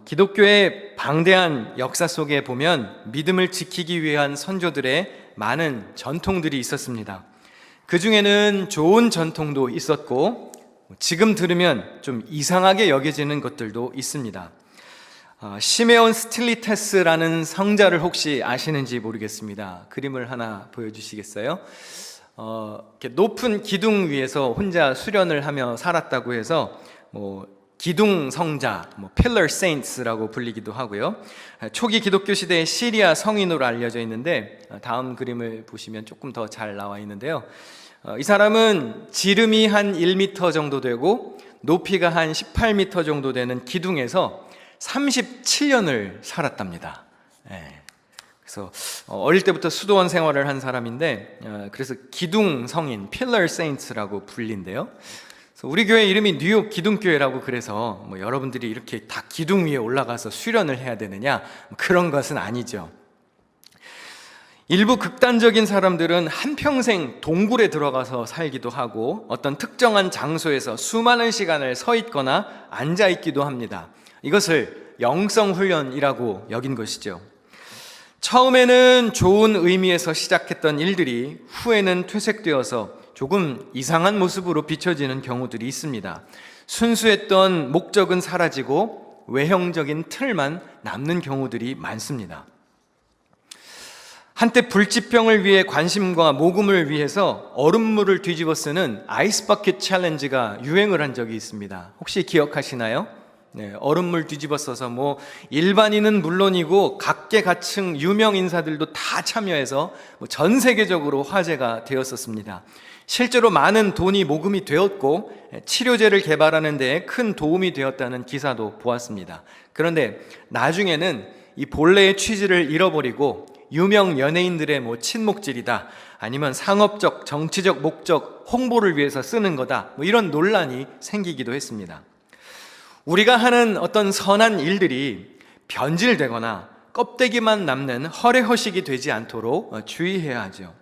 기독교의 방대한 역사 속에 보면 믿음을 지키기 위한 선조들의 많은 전통들이 있었습니다. 그 중에는 좋은 전통도 있었고 지금 들으면 좀 이상하게 여겨지는 것들도 있습니다. 시메온 스틸리테스라는 성자를 혹시 아시는지 모르겠습니다. 그림을 하나 보여주시겠어요? 이렇게 높은 기둥 위에서 혼자 수련을 하며 살았다고 해서 기둥 성자, Pillar Saints라고 불리기도 하고요. 초기 기독교 시대의 시리아 성인으로 알려져 있는데 다음 그림을 보시면 조금 더 잘 나와 있는데요. 이 사람은 지름이 한 1m 정도 되고 높이가 한 18m 정도 되는 기둥에서 37년을 살았답니다. 그래서 어릴 때부터 수도원 생활을 한 사람인데 그래서 기둥 성인, Pillar Saints라고 불린대요. 우리 교회 이름이 뉴욕 기둥교회라고 그래서 여러분들이 이렇게 다 기둥 위에 올라가서 수련을 해야 되느냐 그런 것은 아니죠. 일부 극단적인 사람들은 한평생 동굴에 들어가서 살기도 하고 어떤 특정한 장소에서 수많은 시간을 서 있거나 앉아 있기도 합니다. 이것을 영성훈련이라고 여긴 것이죠. 처음에는 좋은 의미에서 시작했던 일들이 후에는 퇴색되어서 조금 이상한 모습으로 비춰지는 경우들이 있습니다. 순수했던 목적은 사라지고 외형적인 틀만 남는 경우들이 많습니다. 한때 불치병을 위해 관심과 모금을 위해서 얼음물을 뒤집어 쓰는 아이스버킷 챌린지가 유행을 한 적이 있습니다. 혹시 기억하시나요? 얼음물 뒤집어 써서 일반인은 물론이고 각계각층 유명 인사들도 다 참여해서 전 세계적으로 화제가 되었었습니다. 실제로 많은 돈이 모금이 되었고 치료제를 개발하는 데 큰 도움이 되었다는 기사도 보았습니다. 그런데 나중에는 이 본래의 취지를 잃어버리고 유명 연예인들의 친목질이다, 아니면 상업적, 정치적 목적, 홍보를 위해서 쓰는 거다, 이런 논란이 생기기도 했습니다. 우리가 하는 어떤 선한 일들이 변질되거나 껍데기만 남는 허례허식이 되지 않도록 주의해야 하죠.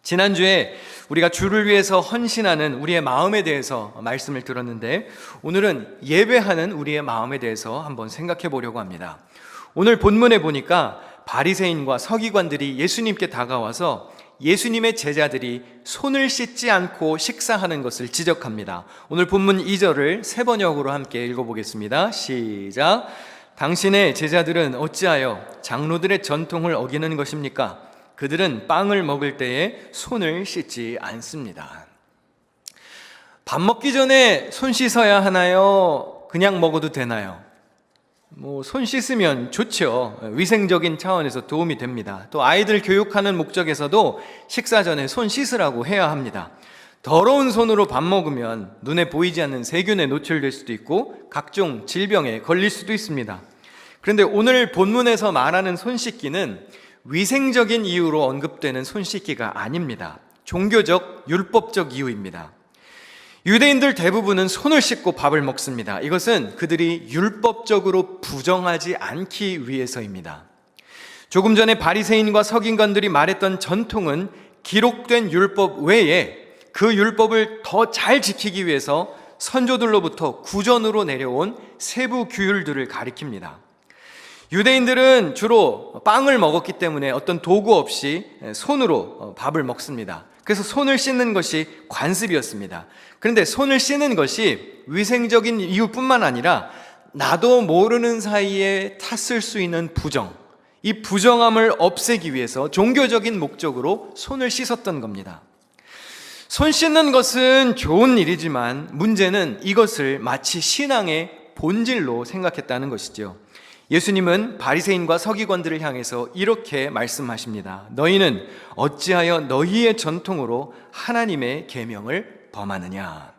지난주에 우리가 주를 위해서 헌신하는 우리의 마음에 대해서 말씀을 들었는데 오늘은 예배하는 우리의 마음에 대해서 한번 생각해 보려고 합니다. 오늘 본문에 보니까 바리새인과 서기관들이 예수님께 다가와서 예수님의 제자들이 손을 씻지 않고 식사하는 것을 지적합니다. 오늘 본문 2절을 세 번역으로 함께 읽어보겠습니다. 시작. 당신의 제자들은 어찌하여 장로들의 전통을 어기는 것입니까? 그들은 빵을 먹을 때에 손을 씻지 않습니다. 밥 먹기 전에 손 씻어야 하나요? 그냥 먹어도 되나요? 손 씻으면 좋죠. 위생적인 차원에서 도움이 됩니다. 또 아이들 교육하는 목적에서도 식사 전에 손 씻으라고 해야 합니다. 더러운 손으로 밥 먹으면 눈에 보이지 않는 세균에 노출될 수도 있고 각종 질병에 걸릴 수도 있습니다. 그런데 오늘 본문에서 말하는 손 씻기는 위생적인 이유로 언급되는 손 씻기가 아닙니다. 종교적, 율법적 이유입니다. 유대인들 대부분은 손을 씻고 밥을 먹습니다. 이것은 그들이 율법적으로 부정하지 않기 위해서입니다. 조금 전에 바리새인과 서기관들이 말했던 전통은 기록된 율법 외에 그 율법을 더 잘 지키기 위해서 선조들로부터 구전으로 내려온 세부 규율들을 가리킵니다. 유대인들은 주로 빵을 먹었기 때문에 어떤 도구 없이 손으로 밥을 먹습니다. 그래서 손을 씻는 것이 관습이었습니다. 그런데 손을 씻는 것이 위생적인 이유뿐만 아니라 나도 모르는 사이에 탔을 수 있는 부정, 이 부정함을 없애기 위해서 종교적인 목적으로 손을 씻었던 겁니다. 손 씻는 것은 좋은 일이지만 문제는 이것을 마치 신앙의 본질로 생각했다는 것이죠. 예수님은 바리새인과 서기관들을 향해서 이렇게 말씀하십니다. 너희는 어찌하여 너희의 전통으로 하나님의 계명을 범하느냐.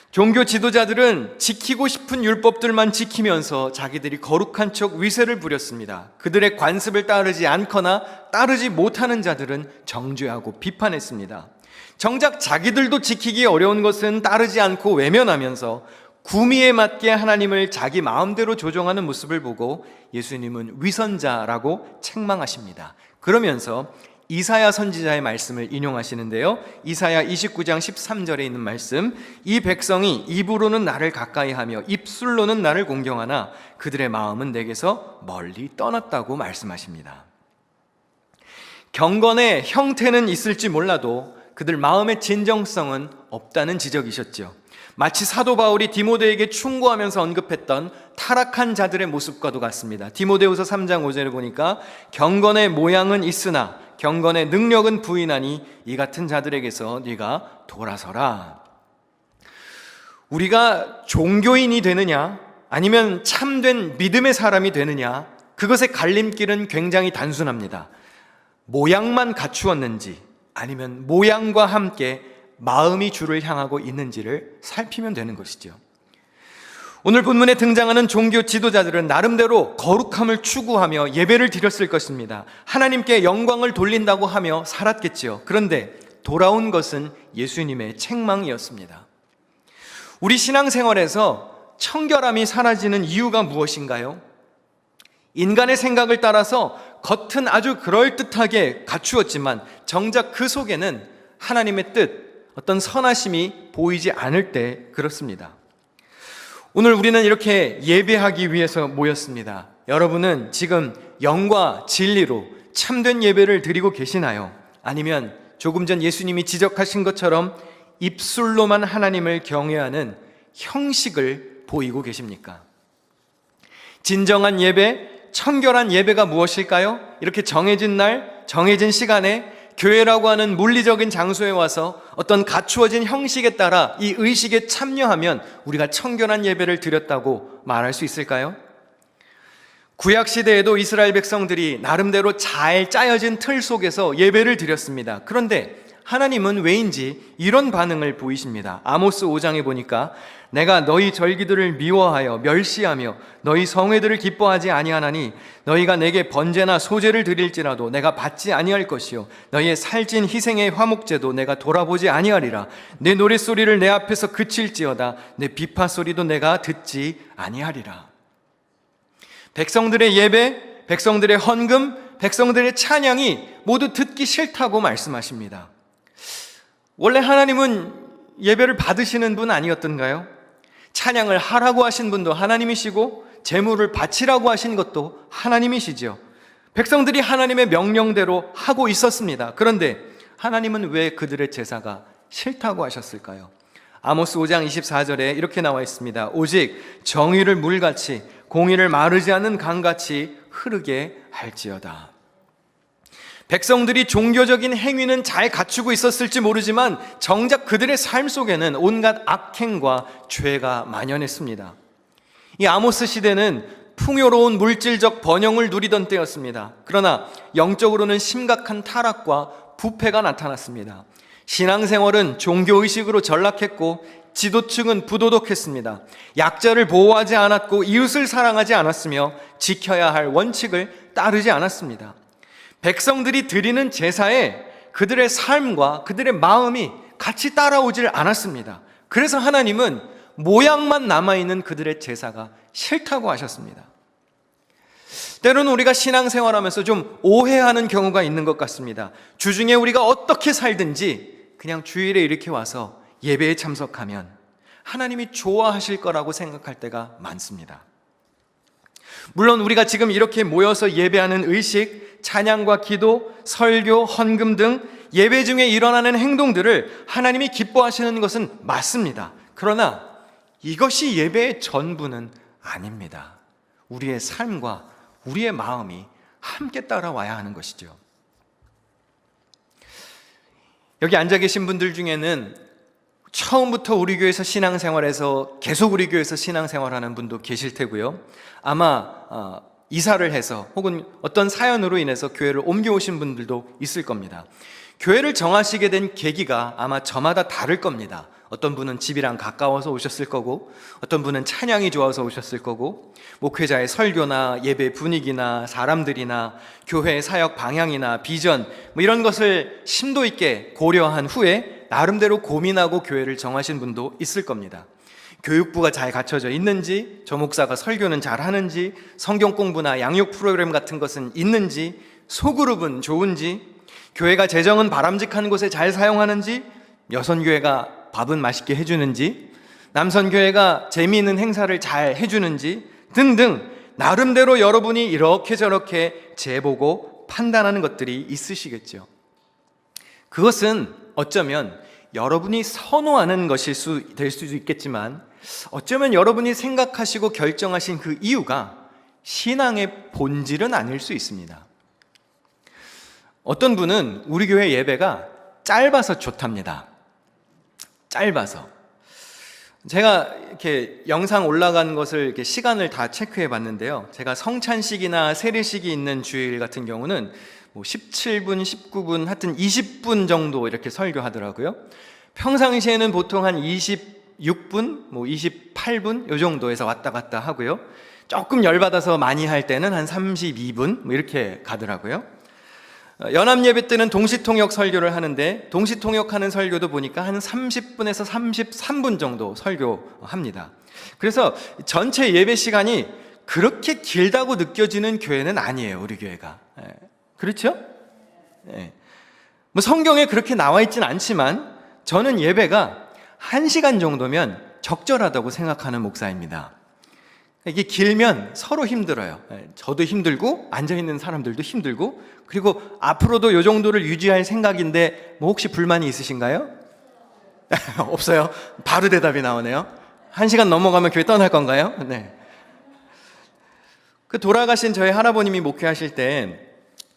종교 지도자들은 지키고 싶은 율법들만 지키면서 자기들이 거룩한 척 위세를 부렸습니다. 그들의 관습을 따르지 않거나 따르지 못하는 자들은 정죄하고 비판했습니다. 정작 자기들도 지키기 어려운 것은 따르지 않고 외면하면서 구미에 맞게 하나님을 자기 마음대로 조정하는 모습을 보고 예수님은 위선자라고 책망하십니다. 그러면서 이사야 선지자의 말씀을 인용하시는데요. 이사야 29장 13절에 있는 말씀, 이 백성이 입으로는 나를 가까이하며 입술로는 나를 공경하나 그들의 마음은 내게서 멀리 떠났다고 말씀하십니다. 경건의 형태는 있을지 몰라도 그들 마음의 진정성은 없다는 지적이셨죠. 마치 사도 바울이 디모데에게 충고하면서 언급했던 타락한 자들의 모습과도 같습니다. 디모데후서 3장 5절을 보니까 경건의 모양은 있으나 경건의 능력은 부인하니 이 같은 자들에게서 네가 돌아서라. 우리가 종교인이 되느냐 아니면 참된 믿음의 사람이 되느냐, 그것의 갈림길은 굉장히 단순합니다. 모양만 갖추었는지 아니면 모양과 함께 마음이 주를 향하고 있는지를 살피면 되는 것이죠. 오늘 본문에 등장하는 종교 지도자들은 나름대로 거룩함을 추구하며 예배를 드렸을 것입니다. 하나님께 영광을 돌린다고 하며 살았겠지요. 그런데 돌아온 것은 예수님의 책망이었습니다. 우리 신앙생활에서 청결함이 사라지는 이유가 무엇인가요? 인간의 생각을 따라서 겉은 아주 그럴듯하게 갖추었지만 정작 그 속에는 하나님의 뜻, 어떤 선하심이 보이지 않을 때 그렇습니다. 오늘 우리는 이렇게 예배하기 위해서 모였습니다. 여러분은 지금 영과 진리로 참된 예배를 드리고 계시나요? 아니면 조금 전 예수님이 지적하신 것처럼 입술로만 하나님을 경외하는 형식을 보이고 계십니까? 진정한 예배, 청결한 예배가 무엇일까요? 이렇게 정해진 날, 정해진 시간에 교회라고 하는 물리적인 장소에 와서 어떤 갖추어진 형식에 따라 이 의식에 참여하면 우리가 청결한 예배를 드렸다고 말할 수 있을까요? 구약시대에도 이스라엘 백성들이 나름대로 잘 짜여진 틀 속에서 예배를 드렸습니다. 그런데 하나님은 왜인지 이런 반응을 보이십니다. 아모스 5장에 보니까 내가 너희 절기들을 미워하여 멸시하며 너희 성회들을 기뻐하지 아니하나니 너희가 내게 번제나 소제를 드릴지라도 내가 받지 아니할 것이요 너희의 살찐 희생의 화목제도 내가 돌아보지 아니하리라. 내 노랫소리를 내 앞에서 그칠지어다 내 비파소리도 내가 듣지 아니하리라. 백성들의 예배, 백성들의 헌금, 백성들의 찬양이 모두 듣기 싫다고 말씀하십니다. 원래 하나님은 예배를 받으시는 분 아니었던가요? 찬양을 하라고 하신 분도 하나님이시고 제물을 바치라고 하신 것도 하나님이시죠. 백성들이 하나님의 명령대로 하고 있었습니다. 그런데 하나님은 왜 그들의 제사가 싫다고 하셨을까요? 아모스 5장 24절에 이렇게 나와 있습니다. 오직 정의를 물같이 공의를 마르지 않는 강같이 흐르게 할지어다. 백성들이 종교적인 행위는 잘 갖추고 있었을지 모르지만 정작 그들의 삶 속에는 온갖 악행과 죄가 만연했습니다. 이 아모스 시대는 풍요로운 물질적 번영을 누리던 때였습니다. 그러나 영적으로는 심각한 타락과 부패가 나타났습니다. 신앙생활은 종교의식으로 전락했고 지도층은 부도덕했습니다. 약자를 보호하지 않았고 이웃을 사랑하지 않았으며 지켜야 할 원칙을 따르지 않았습니다. 백성들이 드리는 제사에 그들의 삶과 그들의 마음이 같이 따라오질 않았습니다. 그래서 하나님은 모양만 남아있는 그들의 제사가 싫다고 하셨습니다. 때로는 우리가 신앙생활하면서 좀 오해하는 경우가 있는 것 같습니다. 주중에 우리가 어떻게 살든지 그냥 주일에 이렇게 와서 예배에 참석하면 하나님이 좋아하실 거라고 생각할 때가 많습니다. 물론 우리가 지금 이렇게 모여서 예배하는 의식, 찬양과 기도, 설교, 헌금 등 예배 중에 일어나는 행동들을 하나님이 기뻐하시는 것은 맞습니다. 그러나 이것이 예배의 전부는 아닙니다. 우리의 삶과 우리의 마음이 함께 따라와야 하는 것이죠. 여기 앉아 계신 분들 중에는 처음부터 우리 교회에서 신앙생활해서 계속 우리 교회에서 신앙생활하는 분도 계실 테고요. 아마 이사를 해서 혹은 어떤 사연으로 인해서 교회를 옮겨오신 분들도 있을 겁니다. 교회를 정하시게 된 계기가 아마 저마다 다를 겁니다. 어떤 분은 집이랑 가까워서 오셨을 거고, 어떤 분은 찬양이 좋아서 오셨을 거고, 목회자의 설교나 예배 분위기나 사람들이나 교회의 사역 방향이나 비전 이런 것을 심도 있게 고려한 후에 나름대로 고민하고 교회를 정하신 분도 있을 겁니다. 교육부가 잘 갖춰져 있는지, 저 목사가 설교는 잘 하는지, 성경 공부나 양육 프로그램 같은 것은 있는지, 소그룹은 좋은지, 교회가 재정은 바람직한 곳에 잘 사용하는지, 여선교회가 밥은 맛있게 해주는지, 남선교회가 재미있는 행사를 잘 해주는지 등등 나름대로 여러분이 이렇게 저렇게 재보고 판단하는 것들이 있으시겠죠. 그것은 어쩌면 여러분이 선호하는 것일 될 수도 있겠지만, 어쩌면 여러분이 생각하시고 결정하신 그 이유가 신앙의 본질은 아닐 수 있습니다. 어떤 분은 우리 교회 예배가 짧아서 좋답니다. 짧아서. 제가 이렇게 영상 올라간 것을 이렇게 시간을 다 체크해 봤는데요. 제가 성찬식이나 세례식이 있는 주일 같은 경우는 뭐 17분, 19분, 하여튼 20분 정도 이렇게 설교하더라고요. 평상시에는 보통 한 26분, 뭐 28분 요 정도에서 왔다 갔다 하고요. 조금 열받아서 많이 할 때는 한 32분 뭐 이렇게 가더라고요. 연합예배 때는 동시통역 설교를 하는데, 동시통역하는 설교도 보니까 한 30분에서 33분 정도 설교합니다. 그래서 전체 예배 시간이 그렇게 길다고 느껴지는 교회는 아니에요, 우리 교회가. 그렇죠? 뭐 성경에 그렇게 나와 있진 않지만 저는 예배가 1시간 정도면 적절하다고 생각하는 목사입니다. 이게 길면 서로 힘들어요. 저도 힘들고 앉아있는 사람들도 힘들고, 그리고 앞으로도 이 정도를 유지할 생각인데 뭐 혹시 불만이 있으신가요? 없어요? 바로 대답이 나오네요. 1시간 넘어가면 교회 떠날 건가요? 네. 그 돌아가신 저희 할아버님이 목회하실 때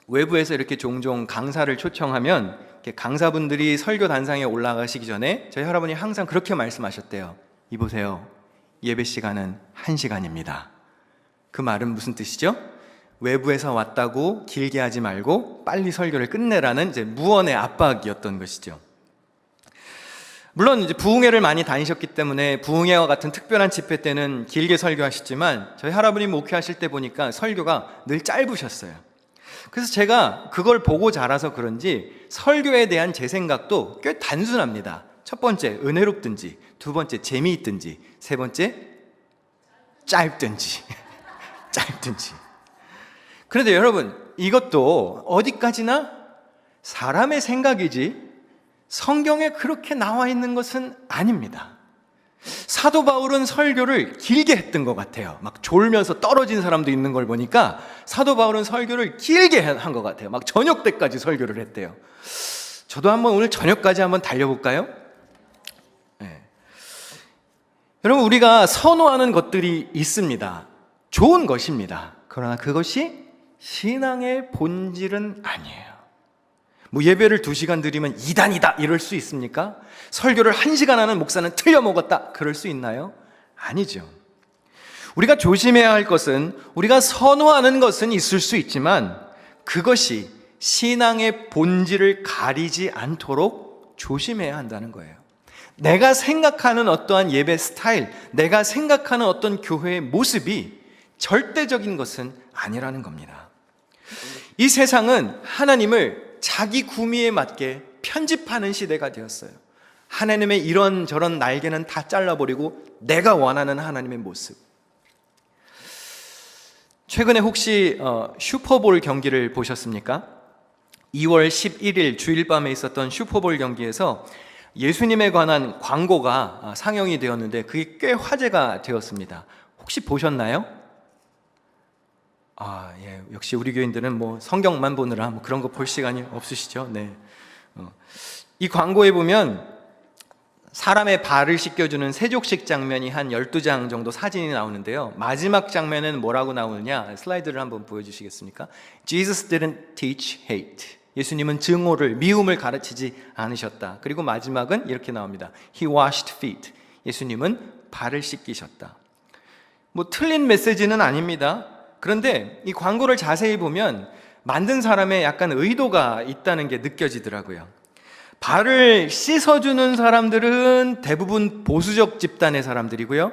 외부에서 이렇게 종종 강사를 초청하면 강사분들이 설교 단상에 올라가시기 전에 저희 할아버님이 항상 그렇게 말씀하셨대요. 이보세요, 예배 시간은 1시간입니다. 그 말은 무슨 뜻이죠? 외부에서 왔다고 길게 하지 말고 빨리 설교를 끝내라는 이제 무언의 압박이었던 것이죠. 물론 이제 부흥회를 많이 다니셨기 때문에 부흥회와 같은 특별한 집회 때는 길게 설교하셨지만 저희 할아버님 목회하실 때 보니까 설교가 늘 짧으셨어요. 그래서 제가 그걸 보고 자라서 그런지 설교에 대한 제 생각도 꽤 단순합니다. 첫 번째, 은혜롭든지, 두 번째, 재미있든지, 세 번째, 짧든지. 짧든지. 그런데 여러분, 이것도 어디까지나 사람의 생각이지 성경에 그렇게 나와 있는 것은 아닙니다. 사도 바울은 설교를 길게 했던 것 같아요. 막 졸면서 떨어진 사람도 있는 걸 보니까 사도 바울은 설교를 길게 한 것 같아요. 막 저녁 때까지 설교를 했대요. 저도 한번 오늘 저녁까지 한번 달려볼까요? 네. 여러분, 우리가 선호하는 것들이 있습니다. 좋은 것입니다. 그러나 그것이 신앙의 본질은 아니에요. 뭐 예배를 2시간 드리면 이단이다 이럴 수 있습니까? 설교를 1시간 하는 목사는 틀려먹었다 그럴 수 있나요? 아니죠. 우리가 조심해야 할 것은, 우리가 선호하는 것은 있을 수 있지만 그것이 신앙의 본질을 가리지 않도록 조심해야 한다는 거예요. 내가 생각하는 어떠한 예배 스타일, 내가 생각하는 어떤 교회의 모습이 절대적인 것은 아니라는 겁니다. 이 세상은 하나님을 자기 구미에 맞게 편집하는 시대가 되었어요. 하나님의 이런저런 날개는 다 잘라버리고 내가 원하는 하나님의 모습. 최근에 혹시 슈퍼볼 경기를 보셨습니까? 2월 11일 주일 밤에 있었던 슈퍼볼 경기에서 예수님에 관한 광고가 상영이 되었는데 그게 꽤 화제가 되었습니다. 혹시 보셨나요? 예. 역시 우리 교인들은 뭐 성경만 보느라 뭐 그런 거 볼 시간이 없으시죠? 네. 이 광고에 보면 사람의 발을 씻겨주는 세족식 장면이 한 12장 정도 사진이 나오는데요. 마지막 장면에는 뭐라고 나오느냐? 슬라이드를 한번 보여주시겠습니까? Jesus didn't teach hate. 예수님은 증오를, 미움을 가르치지 않으셨다. 그리고 마지막은 이렇게 나옵니다. He washed feet. 예수님은 발을 씻기셨다. 뭐 틀린 메시지는 아닙니다. 그런데 이 광고를 자세히 보면 만든 사람의 약간 의도가 있다는 게 느껴지더라고요. 발을 씻어주는 사람들은 대부분 보수적 집단의 사람들이고요.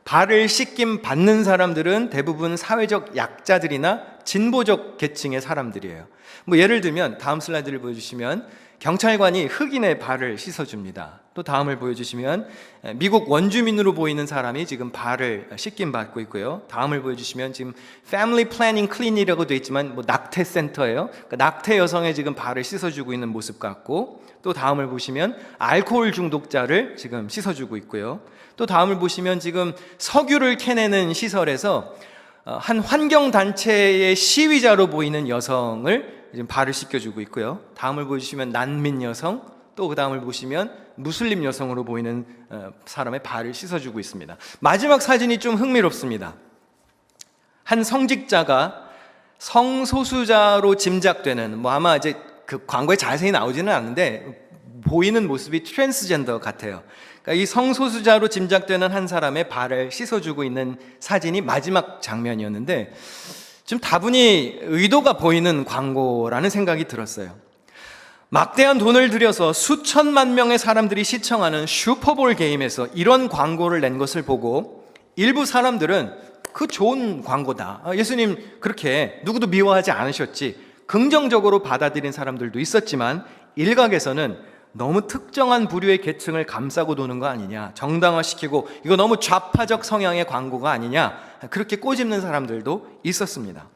발을 씻김 받는 사람들은 대부분 사회적 약자들이나 진보적 계층의 사람들이에요. 뭐 예를 들면 다음 슬라이드를 보여주시면 경찰관이 흑인의 발을 씻어줍니다. 또 다음을 보여주시면 미국 원주민으로 보이는 사람이 지금 발을 씻김 받고 있고요. 다음을 보여주시면 지금 Family Planning Clinic이라고 되어 있지만 낙태 센터예요. 그러니까 낙태 여성의 지금 발을 씻어주고 있는 모습 같고, 또 다음을 보시면 알코올 중독자를 지금 씻어주고 있고요. 또 다음을 보시면 지금 석유를 캐내는 시설에서 한 환경단체의 시위자로 보이는 여성을 지금 발을 씻겨주고 있고요. 다음을 보시면 난민 여성, 또 그 다음을 보시면 무슬림 여성으로 보이는 사람의 발을 씻어주고 있습니다. 마지막 사진이 좀 흥미롭습니다. 한 성직자가 성소수자로 짐작되는, 아마 이제 그 광고에 자세히 나오지는 않는데 보이는 모습이 트랜스젠더 같아요. 그러니까 이 성소수자로 짐작되는 한 사람의 발을 씻어주고 있는 사진이 마지막 장면이었는데, 좀 다분히 의도가 보이는 광고라는 생각이 들었어요. 막대한 돈을 들여서 수천만 명의 사람들이 시청하는 슈퍼볼 게임에서 이런 광고를 낸 것을 보고 일부 사람들은 그 좋은 광고다, 예수님 그렇게 누구도 미워하지 않으셨지, 긍정적으로 받아들인 사람들도 있었지만, 일각에서는 너무 특정한 부류의 계층을 감싸고 도는 거 아니냐, 정당화시키고 이거 너무 좌파적 성향의 광고가 아니냐, 그렇게 꼬집는 사람들도 있었습니다.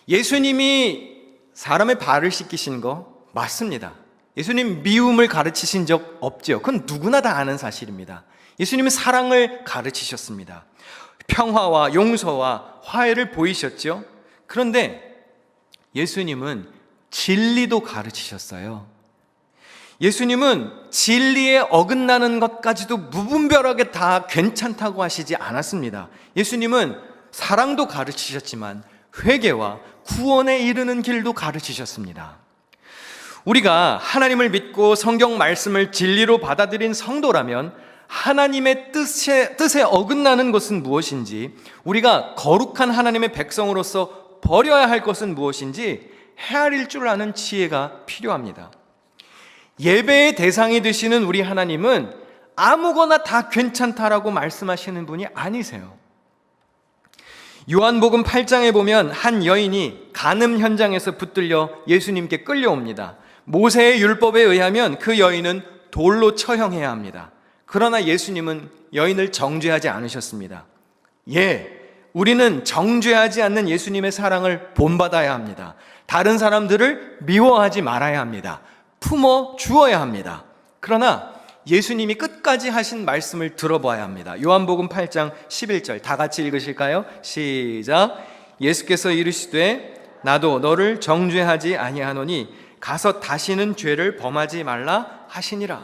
예수님이 사람의 발을 씻기신 거 맞습니다. 예수님 미움을 가르치신 적 없죠. 그건 누구나 다 아는 사실입니다. 예수님은 사랑을 가르치셨습니다. 평화와 용서와 화해를 보이셨죠. 그런데 예수님은 진리도 가르치셨어요. 예수님은 진리에 어긋나는 것까지도 무분별하게 다 괜찮다고 하시지 않았습니다. 예수님은 사랑도 가르치셨지만 회개와 구원에 이르는 길도 가르치셨습니다. 우리가 하나님을 믿고 성경 말씀을 진리로 받아들인 성도라면 하나님의 뜻에 어긋나는 것은 무엇인지, 우리가 거룩한 하나님의 백성으로서 버려야 할 것은 무엇인지 헤아릴 줄 아는 지혜가 필요합니다. 예배의 대상이 되시는 우리 하나님은 아무거나 다 괜찮다라고 말씀하시는 분이 아니세요. 요한복음 8장에 보면 한 여인이 간음 현장에서 붙들려 예수님께 끌려옵니다. 모세의 율법에 의하면 그 여인은 돌로 처형해야 합니다. 그러나 예수님은 여인을 정죄하지 않으셨습니다. 우리는 정죄하지 않는 예수님의 사랑을 본받아야 합니다. 다른 사람들을 미워하지 말아야 합니다. 품어 주어야 합니다. 그러나 예수님이 끝까지 하신 말씀을 들어봐야 합니다. 요한복음 8장 11절 다 같이 읽으실까요? 시작. 예수께서 이르시되 나도 너를 정죄하지 아니하노니 가서 다시는 죄를 범하지 말라 하시니라.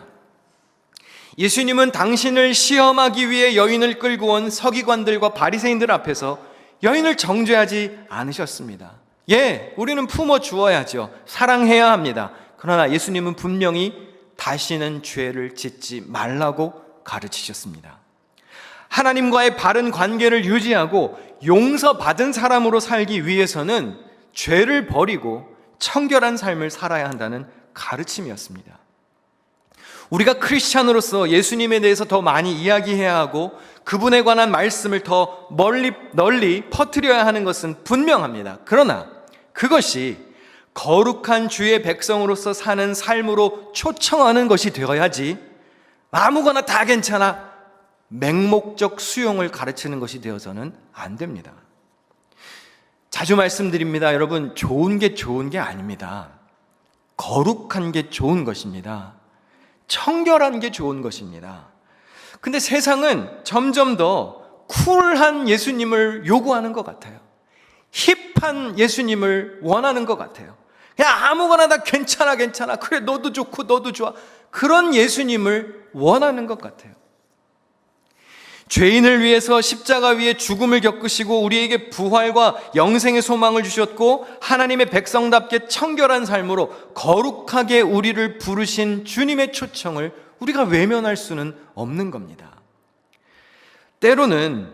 예수님은 당신을 시험하기 위해 여인을 끌고 온 서기관들과 바리새인들 앞에서 여인을 정죄하지 않으셨습니다. 우리는 품어 주어야죠. 사랑해야 합니다. 그러나 예수님은 분명히 다시는 죄를 짓지 말라고 가르치셨습니다. 하나님과의 바른 관계를 유지하고 용서받은 사람으로 살기 위해서는 죄를 버리고 청결한 삶을 살아야 한다는 가르침이었습니다. 우리가 크리스찬으로서 예수님에 대해서 더 많이 이야기해야 하고 그분에 관한 말씀을 더 널리 퍼뜨려야 하는 것은 분명합니다. 그러나 그것이 거룩한 주의 백성으로서 사는 삶으로 초청하는 것이 되어야지, 아무거나 다 괜찮아 맹목적 수용을 가르치는 것이 되어서는 안 됩니다. 자주 말씀드립니다. 여러분, 좋은 게 아닙니다. 거룩한 게 좋은 것입니다. 청결한 게 좋은 것입니다. 근데 세상은 점점 더 쿨한 예수님을 요구하는 것 같아요. 힙한 예수님을 원하는 것 같아요. 그냥 아무거나 다 괜찮아. 그래, 너도 좋고 너도 좋아. 그런 예수님을 원하는 것 같아요. 죄인을 위해서 십자가 위에 죽음을 겪으시고 우리에게 부활과 영생의 소망을 주셨고 하나님의 백성답게 청결한 삶으로 거룩하게 우리를 부르신 주님의 초청을 우리가 외면할 수는 없는 겁니다. 때로는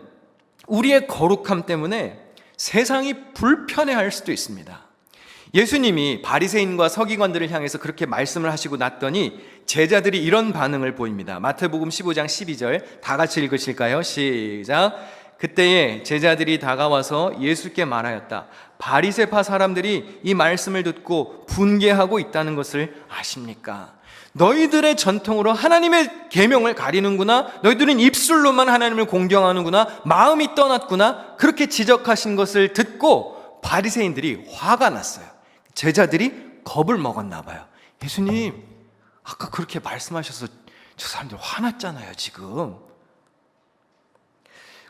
우리의 거룩함 때문에 세상이 불편해할 수도 있습니다. 예수님이 바리새인과 서기관들을 향해서 그렇게 말씀을 하시고 났더니 제자들이 이런 반응을 보입니다. 마태복음 15장 12절 다 같이 읽으실까요? 시작. 그때에 제자들이 다가와서 예수께 말하였다. 바리새파 사람들이 이 말씀을 듣고 분개하고 있다는 것을 아십니까? 너희들의 전통으로 하나님의 계명을 가리는구나. 너희들은 입술로만 하나님을 공경하는구나. 마음이 떠났구나. 그렇게 지적하신 것을 듣고 바리새인들이 화가 났어요. 제자들이 겁을 먹었나 봐요. 예수님, 아까 그렇게 말씀하셔서 저 사람들 화났잖아요, 지금.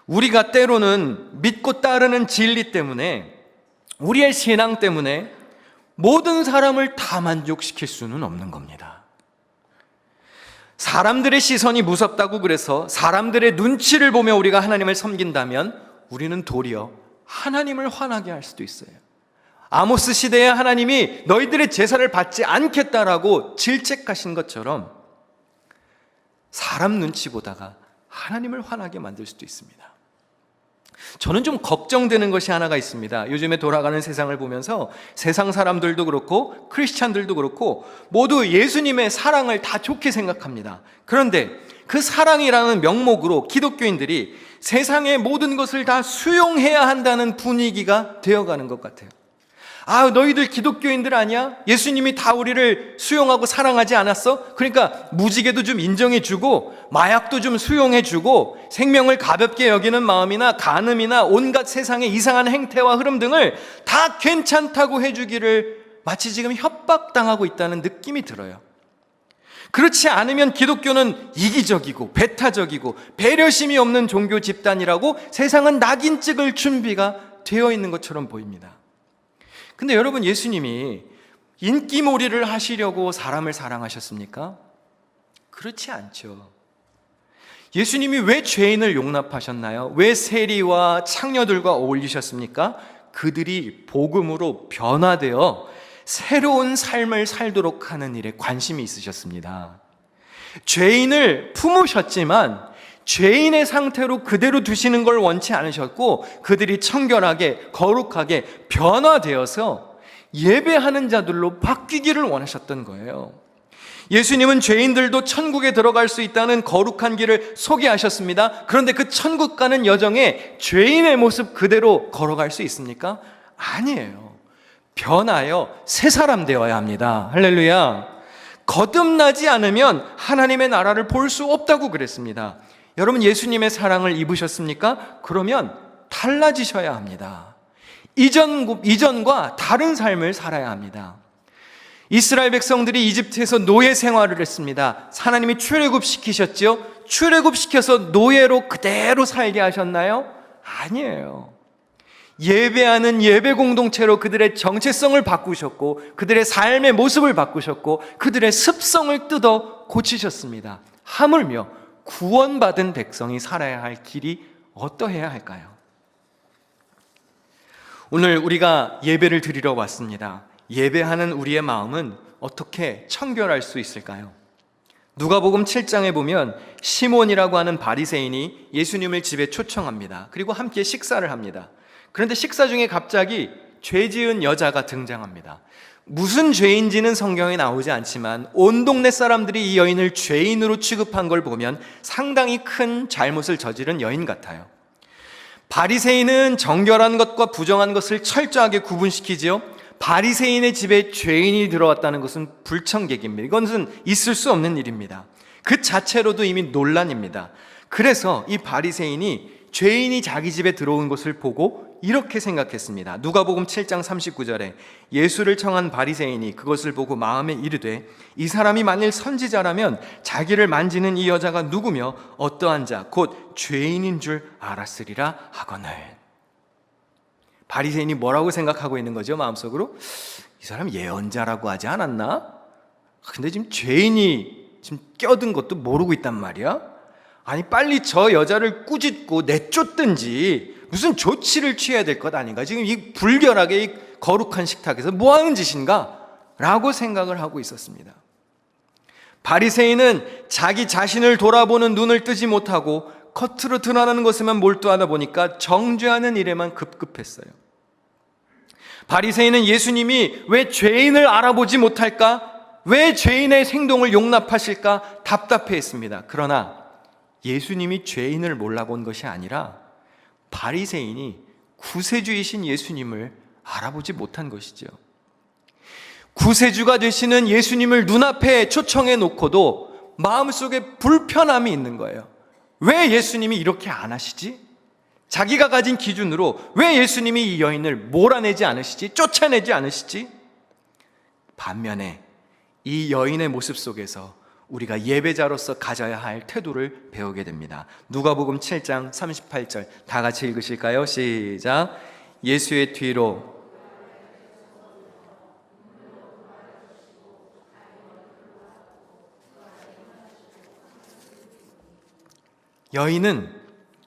우리가 때로는 믿고 따르는 진리 때문에, 우리의 신앙 때문에 모든 사람을 다 만족시킬 수는 없는 겁니다. 사람들의 시선이 무섭다고 그래서 사람들의 눈치를 보며 우리가 하나님을 섬긴다면 우리는 도리어 하나님을 화나게 할 수도 있어요. 아모스 시대에 하나님이 너희들의 제사를 받지 않겠다라고 질책하신 것처럼 사람 눈치 보다가 하나님을 화나게 만들 수도 있습니다. 저는 좀 걱정되는 것이 하나가 있습니다. 요즘에 돌아가는 세상을 보면서 세상 사람들도 그렇고 크리스찬들도 그렇고 모두 예수님의 사랑을 다 좋게 생각합니다. 그런데 그 사랑이라는 명목으로 기독교인들이 세상의 모든 것을 다 수용해야 한다는 분위기가 되어가는 것 같아요. 아, 너희들 기독교인들 아니야? 예수님이 다 우리를 수용하고 사랑하지 않았어? 그러니까 무지개도 좀 인정해주고 마약도 좀 수용해주고 생명을 가볍게 여기는 마음이나 간음이나 온갖 세상의 이상한 행태와 흐름 등을 다 괜찮다고 해주기를 마치 지금 협박당하고 있다는 느낌이 들어요. 그렇지 않으면 기독교는 이기적이고 배타적이고 배려심이 없는 종교 집단이라고 세상은 낙인 찍을 준비가 되어 있는 것처럼 보입니다. 근데 여러분, 예수님이 인기몰이를 하시려고 사람을 사랑하셨습니까? 그렇지 않죠. 예수님이 왜 죄인을 용납하셨나요? 왜 세리와 창녀들과 어울리셨습니까? 그들이 복음으로 변화되어 새로운 삶을 살도록 하는 일에 관심이 있으셨습니다. 죄인을 품으셨지만 죄인의 상태로 그대로 두시는 걸 원치 않으셨고 그들이 청결하게 거룩하게 변화되어서 예배하는 자들로 바뀌기를 원하셨던 거예요. 예수님은 죄인들도 천국에 들어갈 수 있다는 거룩한 길을 소개하셨습니다. 그런데 그 천국 가는 여정에 죄인의 모습 그대로 걸어갈 수 있습니까? 아니에요. 변하여 새 사람 되어야 합니다. 할렐루야. 거듭나지 않으면 하나님의 나라를 볼 수 없다고 그랬습니다. 여러분, 예수님의 사랑을 입으셨습니까? 그러면 달라지셔야 합니다. 이전과 다른 삶을 살아야 합니다. 이스라엘 백성들이 이집트에서 노예 생활을 했습니다. 하나님이 출애굽시키셨죠? 출애굽시켜서 노예로 그대로 살게 하셨나요? 아니에요. 예배하는 예배 공동체로 그들의 정체성을 바꾸셨고 그들의 삶의 모습을 바꾸셨고 그들의 습성을 뜯어 고치셨습니다. 하물며 구원받은 백성이 살아야 할 길이 어떠해야 할까요? 오늘 우리가 예배를 드리러 왔습니다. 예배하는 우리의 마음은 어떻게 청결할 수 있을까요? 누가복음 7장에 보면 시몬이라고 하는 바리새인이 예수님을 집에 초청합니다. 그리고 함께 식사를 합니다. 그런데 식사 중에 갑자기 죄 지은 여자가 등장합니다. 무슨 죄인지는 성경에 나오지 않지만 온 동네 사람들이 이 여인을 죄인으로 취급한 걸 보면 상당히 큰 잘못을 저지른 여인 같아요. 바리새인은 정결한 것과 부정한 것을 철저하게 구분시키지요. 바리새인의 집에 죄인이 들어왔다는 것은 불청객입니다. 이것은 있을 수 없는 일입니다. 그 자체로도 이미 논란입니다. 그래서 이 바리새인이 죄인이 자기 집에 들어온 것을 보고 이렇게 생각했습니다. 누가복음 7장 39절에 예수를 청한 바리새인이 그것을 보고 마음에 이르되 이 사람이 만일 선지자라면 자기를 만지는 이 여자가 누구며 어떠한 자 곧 죄인인 줄 알았으리라 하거늘. 바리새인이 뭐라고 생각하고 있는 거죠? 마음속으로 이 사람 예언자라고 하지 않았나? 근데 지금 죄인이 지금 껴든 것도 모르고 있단 말이야? 아니 빨리 저 여자를 꾸짖고 내쫓든지 무슨 조치를 취해야 될 것 아닌가? 지금 이 불결하게 이 거룩한 식탁에서 뭐 하는 짓인가? 라고 생각을 하고 있었습니다. 바리새인은 자기 자신을 돌아보는 눈을 뜨지 못하고 겉으로 드러나는 것에만 몰두하다 보니까 정죄하는 일에만 급급했어요. 바리새인은 예수님이 왜 죄인을 알아보지 못할까? 왜 죄인의 행동을 용납하실까? 답답해했습니다. 그러나 예수님이 죄인을 몰라본 것이 아니라 바리새인이 구세주이신 예수님을 알아보지 못한 것이죠. 구세주가 되시는 예수님을 눈앞에 초청해 놓고도 마음속에 불편함이 있는 거예요. 왜 예수님이 이렇게 안 하시지? 자기가 가진 기준으로 왜 예수님이 이 여인을 몰아내지 않으시지? 쫓아내지 않으시지? 반면에 이 여인의 모습 속에서 우리가 예배자로서 가져야 할 태도를 배우게 됩니다. 누가복음 7장 38절 다 같이 읽으실까요? 시작. 예수의 뒤로 여인은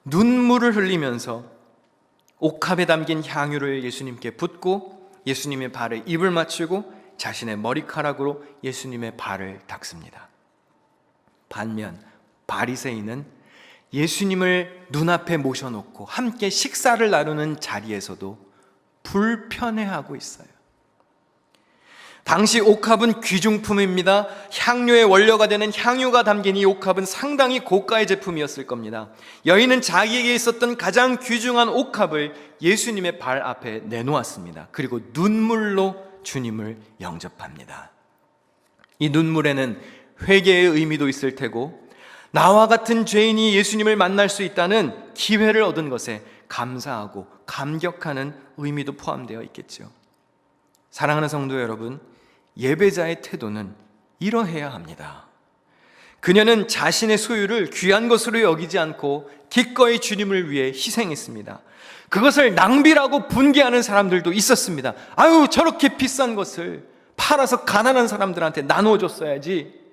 눈물을 흘리면서 옥합에 담긴 향유를 예수님께 붓고 예수님의 발에 입을 맞추고 자신의 머리카락으로 예수님의 발을 닦습니다. 반면 바리새인은 예수님을 눈앞에 모셔놓고 함께 식사를 나누는 자리에서도 불편해하고 있어요. 당시 옥합은 귀중품입니다. 향료의 원료가 되는 향유가 담긴 이 옥합은 상당히 고가의 제품이었을 겁니다. 여인은 자기에게 있었던 가장 귀중한 옥합을 예수님의 발 앞에 내놓았습니다. 그리고 눈물로 주님을 영접합니다. 이 눈물에는 회개의 의미도 있을 테고 나와 같은 죄인이 예수님을 만날 수 있다는 기회를 얻은 것에 감사하고 감격하는 의미도 포함되어 있겠죠. 사랑하는 성도 여러분, 예배자의 태도는 이러해야 합니다. 그녀는 자신의 소유를 귀한 것으로 여기지 않고 기꺼이 주님을 위해 희생했습니다. 그것을 낭비라고 분개하는 사람들도 있었습니다. 아유, 저렇게 비싼 것을 팔아서 가난한 사람들한테 나눠줬어야지,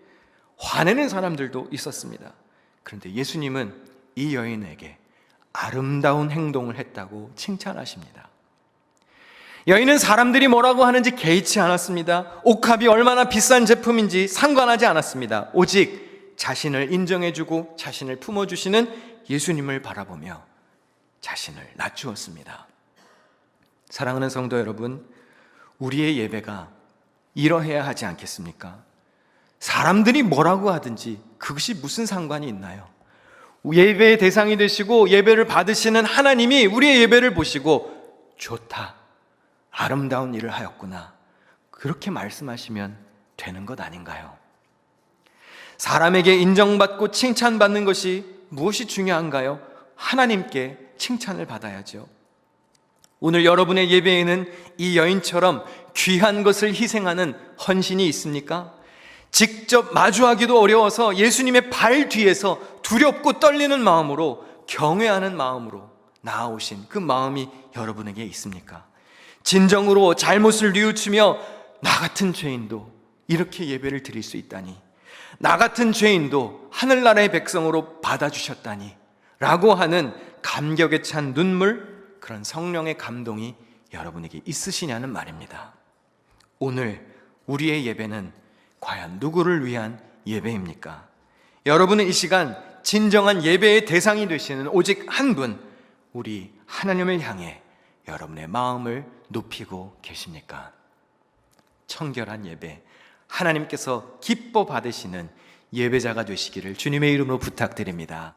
화내는 사람들도 있었습니다. 그런데 예수님은 이 여인에게 아름다운 행동을 했다고 칭찬하십니다. 여인은 사람들이 뭐라고 하는지 개의치 않았습니다. 옥합이 얼마나 비싼 제품인지 상관하지 않았습니다. 오직 자신을 인정해주고 자신을 품어주시는 예수님을 바라보며 자신을 낮추었습니다. 사랑하는 성도 여러분, 우리의 예배가 이러해야 하지 않겠습니까? 사람들이 뭐라고 하든지 그것이 무슨 상관이 있나요? 예배의 대상이 되시고 예배를 받으시는 하나님이 우리의 예배를 보시고 좋다, 아름다운 일을 하였구나, 그렇게 말씀하시면 되는 것 아닌가요? 사람에게 인정받고 칭찬받는 것이 무엇이 중요한가요? 하나님께 칭찬을 받아야죠. 오늘 여러분의 예배에는 이 여인처럼 귀한 것을 희생하는 헌신이 있습니까? 직접 마주하기도 어려워서 예수님의 발 뒤에서 두렵고 떨리는 마음으로, 경외하는 마음으로 나아오신 그 마음이 여러분에게 있습니까? 진정으로 잘못을 뉘우치며 나 같은 죄인도 이렇게 예배를 드릴 수 있다니, 나 같은 죄인도 하늘나라의 백성으로 받아주셨다니 라고 하는 감격에 찬 눈물, 그런 성령의 감동이 여러분에게 있으시냐는 말입니다. 오늘 우리의 예배는 과연 누구를 위한 예배입니까? 여러분은 이 시간 진정한 예배의 대상이 되시는 오직 한 분, 우리 하나님을 향해 여러분의 마음을 높이고 계십니까? 청결한 예배, 하나님께서 기뻐 받으시는 예배자가 되시기를 주님의 이름으로 부탁드립니다.